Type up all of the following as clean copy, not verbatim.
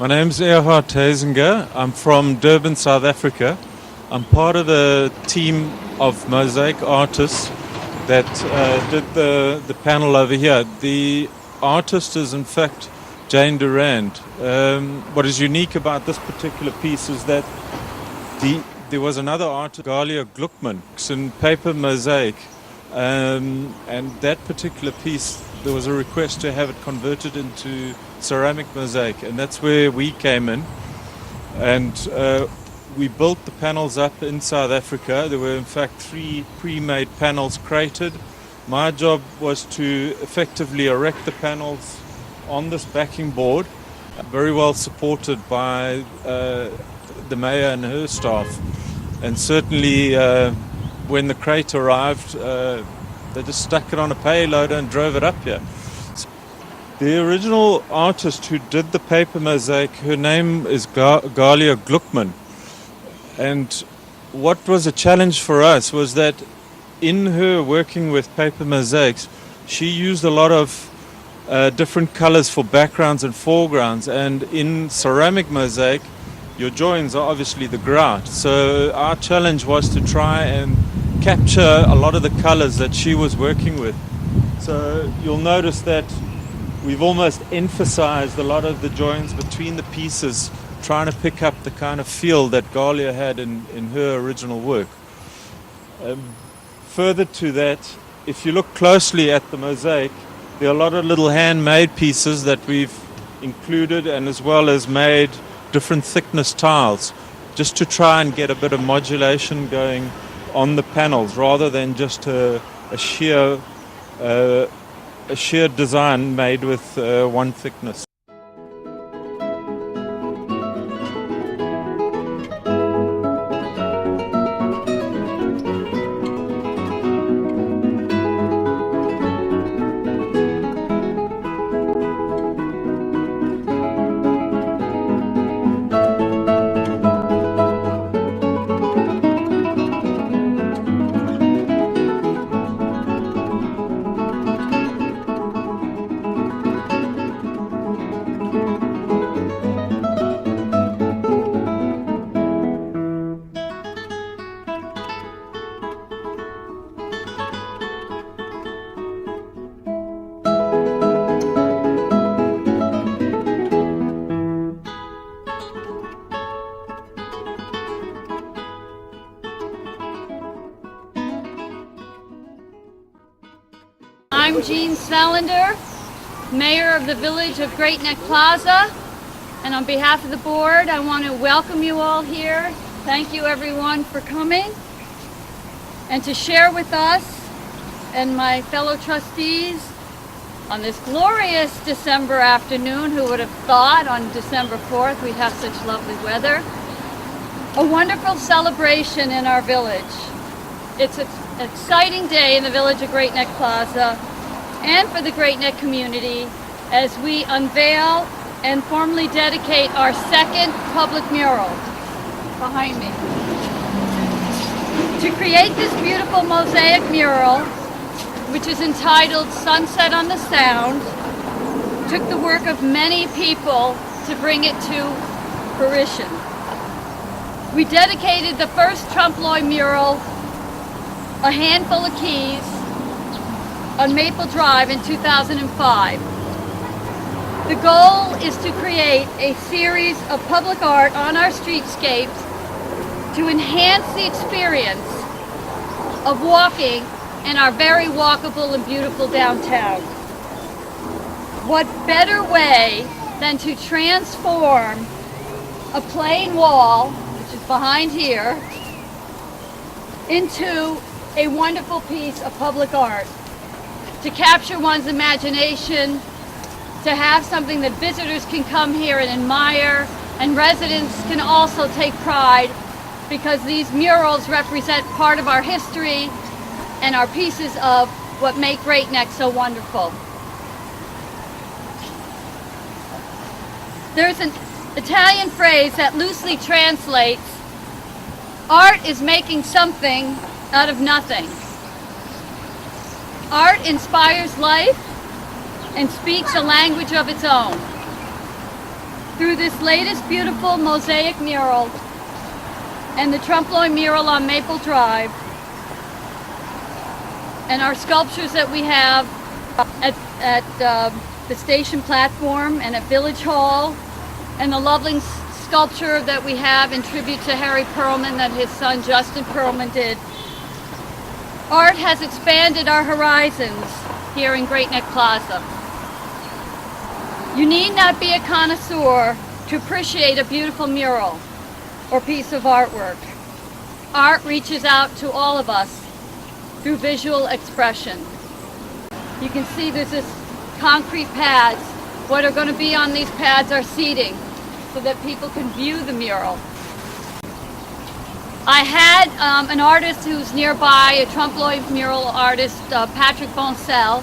My name's Erhard Huizinga. I'm from Durban, South Africa. I'm part of the team of mosaic artists that did the panel over here. The artist is in fact Jane Durand. What is unique about this particular piece is that there was another artist, Galia Gluckman, in paper mosaic, and that particular piece, there was a request to have it converted into ceramic mosaic, and that's where we came in. And we built the panels up in South Africa. There were in fact 3 pre-made panels created. My job was to effectively erect the panels on this backing board, very well supported by the mayor and her staff. And certainly when the crate arrived, they just stuck it on a payloader and drove it up here. The original artist who did the paper mosaic, her name is Galia Gluckman. And what was a challenge for us was that in her working with paper mosaics, she used a lot of different colors for backgrounds and foregrounds. And in ceramic mosaic, your joins are obviously the grout. So our challenge was to try and capture a lot of the colors that she was working with. So you'll notice that we've almost emphasized a lot of the joins between the pieces, trying to pick up the kind of feel that Galia had in her original work. Further to that, if you look closely at the mosaic, there are a lot of little handmade pieces that we've included, and as well as made different thickness tiles, just to try and get a bit of modulation going on the panels, rather than just a sheer design made with one thickness. I'm Jean Salander, Mayor of the Village of Great Neck Plaza, and on behalf of the board, I want to welcome you all here. Thank you everyone for coming, and to share with us and my fellow trustees on this glorious December afternoon. Who would have thought on December 4th we'd have such lovely weather? A wonderful celebration in our village. It's an exciting day in the Village of Great Neck Plaza and for the Great Neck community as we unveil and formally dedicate our second public mural behind me. To create this beautiful mosaic mural, which is entitled Sunset on the Sound, took the work of many people to bring it to fruition. We dedicated the first trompe-l'oeil mural, A Handful of Keys, on Maple Drive in 2005. The goal is to create a series of public art on our streetscapes to enhance the experience of walking in our very walkable and beautiful downtown. What better way than to transform a plain wall, which is behind here, into a wonderful piece of public art, to capture one's imagination, to have something that visitors can come here and admire, and residents can also take pride, because these murals represent part of our history and are pieces of what make Great Neck so wonderful. There's an Italian phrase that loosely translates, art is making something out of nothing. Art inspires life and speaks a language of its own. through this latest beautiful mosaic mural and the Trompe-l'oeil mural on Maple Drive, and our sculptures that we have at the station platform and at Village Hall, and the lovely sculpture that we have in tribute to Harry Perlman that his son Justin Perlman did. Art has expanded our horizons here in Great Neck Plaza. You need not be a connoisseur to appreciate a beautiful mural or piece of artwork. Art reaches out to all of us through visual expression. You can see there's this concrete pads. What are going to be on these pads are seating so that people can view the mural. I had an artist who's nearby, a Trompe-l'oeil mural artist, Patrick Boncel,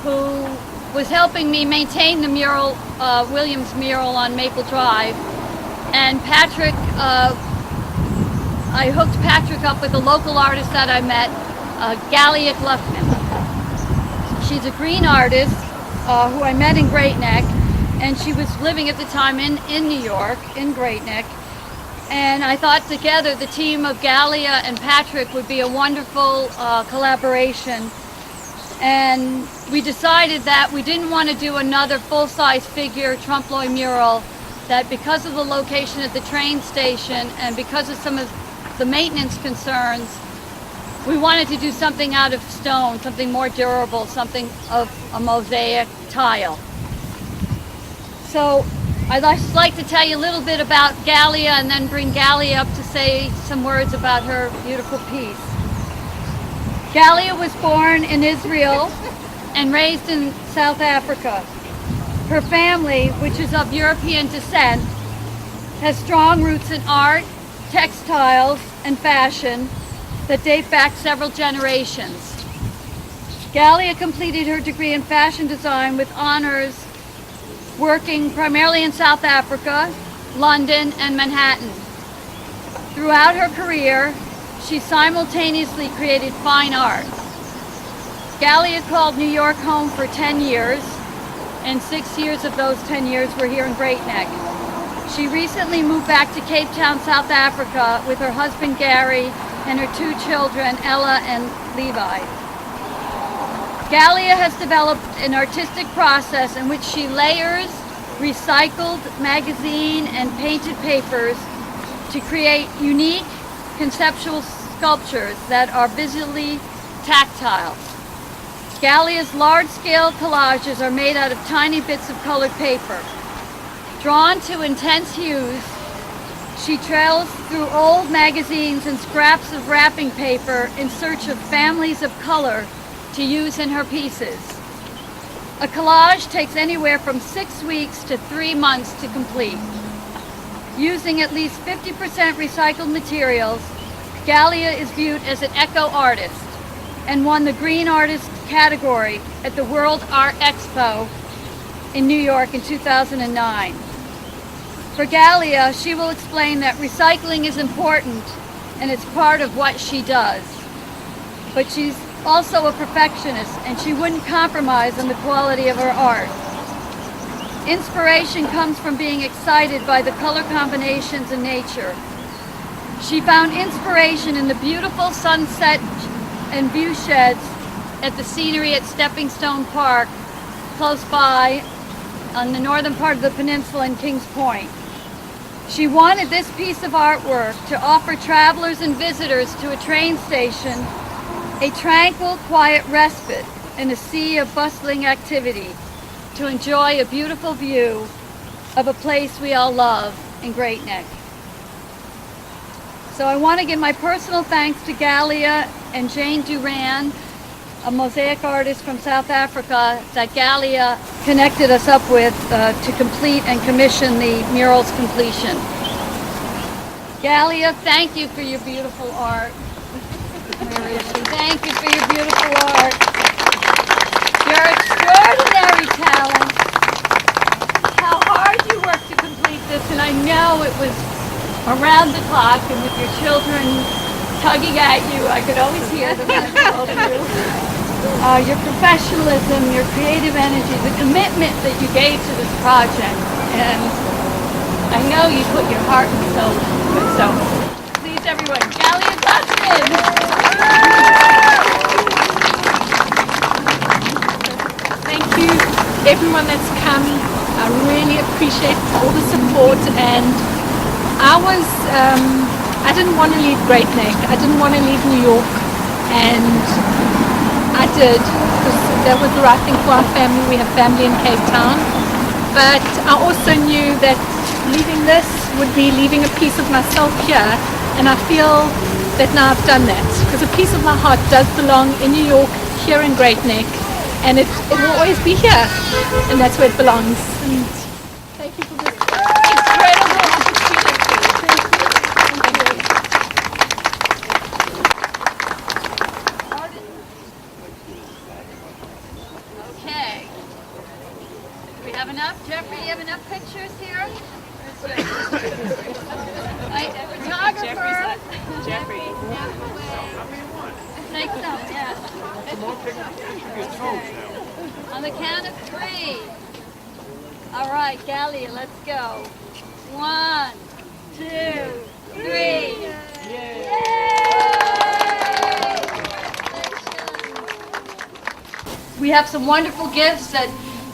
who was helping me maintain the mural, Williams mural on Maple Drive. And Patrick, I hooked Patrick up with a local artist that I met, Galia Gluckman. She's a green artist who I met in Great Neck, and she was living at the time in New York, in Great Neck. And I thought together the team of Galia and Patrick would be a wonderful collaboration. And we decided that we didn't want to do another full-size figure Trompe-l'oeil mural, that because of the location at the train station and because of some of the maintenance concerns, we wanted to do something out of stone, something more durable, something of a mosaic tile. So I'd just like to tell you a little bit about Galia and then bring Galia up to say some words about her beautiful piece. Galia was born in Israel and raised in South Africa. Her family, which is of European descent, has strong roots in art, textiles, and fashion that date back several generations. Galia completed her degree in fashion design with honors, working primarily in South Africa, London, and Manhattan. Throughout her career, she simultaneously created fine art. Galia called New York home for 10 years, and 6 years of those 10 years were here in Great Neck. She recently moved back to Cape Town, South Africa with her husband Gary and her 2 children, Ella and Levi. Galia has developed an artistic process in which she layers recycled magazine and painted papers to create unique conceptual sculptures that are visually tactile. Galia's large-scale collages are made out of tiny bits of colored paper. Drawn to intense hues, she trails through old magazines and scraps of wrapping paper in search of families of color to use in her pieces. A collage takes anywhere from 6 weeks to 3 months to complete. Using at least 50% recycled materials, Galia is viewed as an eco-artist and won the Green Artist category at the World Art Expo in New York in 2009. For Galia, she will explain that recycling is important and it's part of what she does. But she's also a perfectionist and she wouldn't compromise on the quality of her art. Inspiration comes from being excited by the color combinations in nature. She found inspiration in the beautiful sunset and view sheds at the scenery at Stepping Stone Park, close by on the northern part of the peninsula in Kings Point. She wanted this piece of artwork to offer travelers and visitors to a train station a tranquil, quiet respite in a sea of bustling activity to enjoy a beautiful view of a place we all love in Great Neck. So I want to give my personal thanks to Galia and Jane Duran, a mosaic artist from South Africa that Galia connected us up with to complete and commission the mural's completion. Galia, thank you for your beautiful art. Where is she? Thank you for your beautiful art. Your extraordinary talent. How hard you worked to complete this, and I know it was around the clock, and with your children tugging at you, I could always hear them when I called you. Your professionalism, your creative energy, the commitment that you gave to this project, and I know you put your heart and soul into it. So please, everyone, Gallia Gluckman. Thank you, everyone that's come. I really appreciate all the support, and I didn't want to leave Great Neck. I didn't want to leave New York, and I did, because that was the right thing for our family. We have family in Cape Town, but I also knew that leaving this would be leaving a piece of myself here, and I feel that now I've done that, because a piece of my heart does belong in New York, here in Great Neck, and it will always be here, and that's where it belongs. And thank you for this incredible opportunity. Thank you. Okay. Do we have enough? Jeffrey, you have enough pictures here? Photographer. Jeffrey. I think so, yeah. On the count of 3. All right, Gallia, let's go. 1, 2, 3. Yay! We have some wonderful gifts that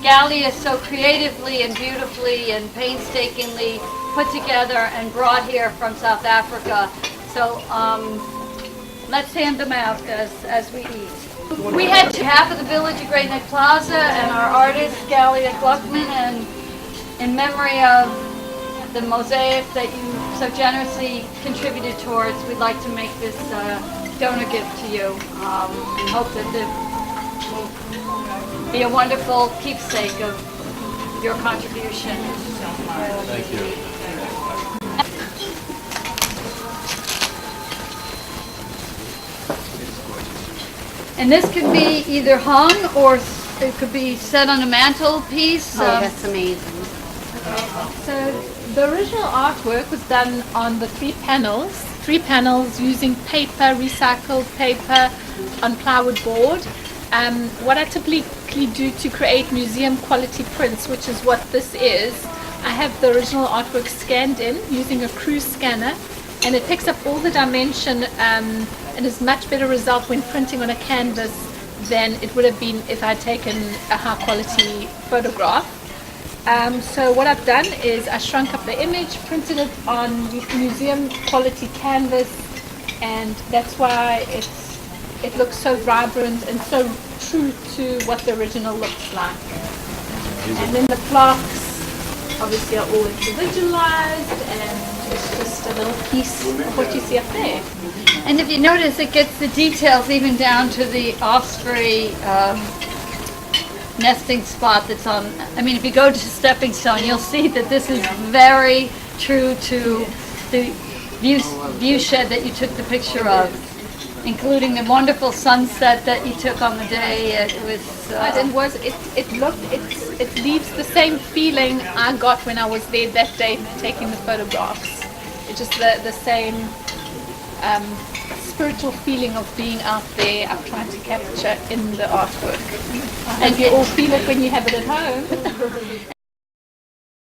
Gallia so creatively and beautifully and painstakingly put together and brought here from South Africa. So let's hand them out as we eat. We had half of the village at Great Neck Plaza and our artist Gallia Gluckman, and in memory of the mosaic that you so generously contributed towards, we'd like to make this donor gift to you and hope that it will be a wonderful keepsake of your contribution. Thank you. And this could be either hung or it could be set on a mantelpiece. That's amazing. So the original artwork was done on the 3 panels using paper, recycled paper on plywood board. What I typically do to create museum quality prints, which is what this is, I have the original artwork scanned in using a cruise scanner, and it picks up all the dimension and is much better result when printing on a canvas than it would have been if I'd taken a high quality photograph. So what I've done is I shrunk up the image, printed it on museum quality canvas, and that's why it looks so vibrant and so true to what the original looks like. And then the plaques obviously are all individualized, and it's just a little piece of what you see up there. And if you notice, it gets the details even down to the osprey nesting spot that's on. I mean, if you go to Stepping Stone, you'll see that this is very true to the view shed that you took the picture of, including the wonderful sunset that you took on the day. It leaves the same feeling I got when I was there that day taking the photographs. It's just the same spiritual feeling of being out there. I'm trying to capture in the artwork. And you all feel it when you have it at home.